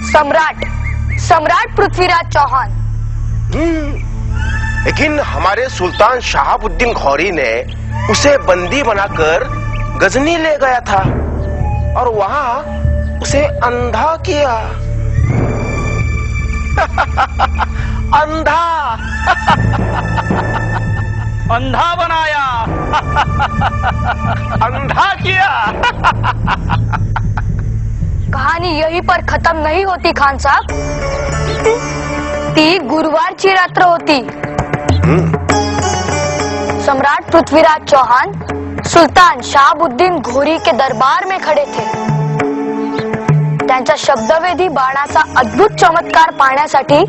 सम्राट सम्राट पृथ्वीराज चौहान। लेकिन हमारे सुल्तान शहाबुद्दीन गौरी ने उसे बंदी बनाकर गजनी ले गया था और वहां उसे अंधा किया। अंधा अंधा बनाया। अंधा किया। कहानी यहीं पर खत्म नहीं होती खान साहब। ती गुरुवारची रात्र होती। सम्राट पृथ्वीराज चौहान सुल्तान शहाबुद्दीन घोरी के दरबार में खड़े थे। त्यांच्या शब्दवेधी बाणाचा अद्भुत चमत्कार पाहण्यासाठी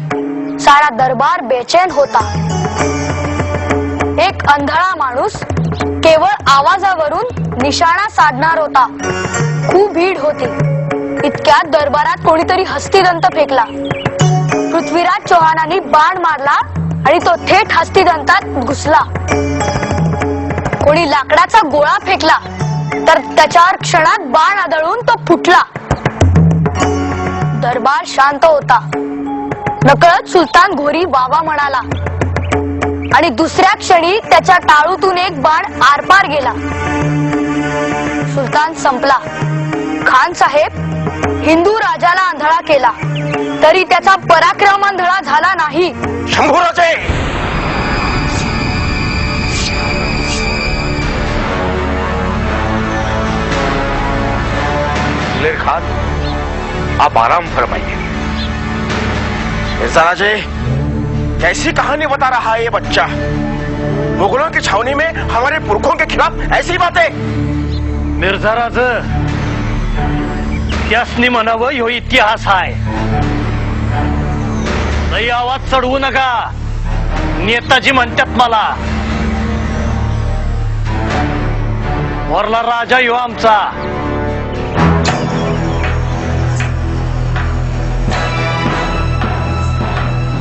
सारा दरबार बेचैन होता। एक अंधळा माणूस केवळ आवाजावरून निशाणा साधणार होता। खूप भीड होती। इतक्यात दरबारात कोणीतरी हस्तिदंत फेकला। पृथ्वीराज चौहानांनी बाण मारला आणि तो थेट हस्तिदंतात घुसला। कोणी लाकडाचा गोळा फेकला तर त्याच्यावर क्षणात बाण आदळून तो फुटला। दरबार शांत होता। नकळत सुलतान घोरी वावा म्हणाला आणि दुसऱ्या क्षणी त्याच्या टाळूतून एक बाण आरपार गेला। सुलतान संपला। खान साहेब हिंदू राजाला आंधळा केला तरी त्याचा पराक्रम आंधळा झाला नाही। शंभूराजे, दिलेर खान, आप आराम फरमाइए। मिर्जा राजे, कैसी कहानी बता रहा है ये बच्चा? मुगलों की छावनी में हमारे पुरखों के खिलाफ ऐसी बातें। मिर्झा राज, त्यासनी म्हणावं ह्यो इतिहास आहे। लई आवाज चढवू नका। नेताजी म्हणतात मला। वरला राजा ह्यो आमचा।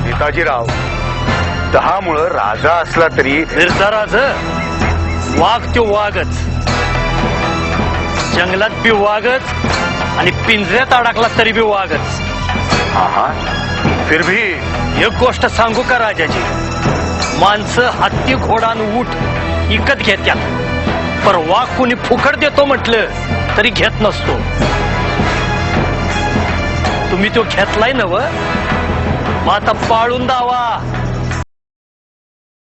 नेताजीराव, दहामुळं राजा असला तरी मिर्झा राज, वाघ तो वाघच। जंगलात बी वाघच आणि पिंजऱ्यात अडकला तरी बी वाघच। हाँ, फिर भी एक गोष्ट सांगू का राजाजी? माणसं हत्ती घोडा आणि ऊठ विकत घेत्यात, पर वाघ कोणी फुकट देतो म्हटलं तरी घेत नसतो। तुम्ही तो घेतलाय नव? मग आता पाळून दावा।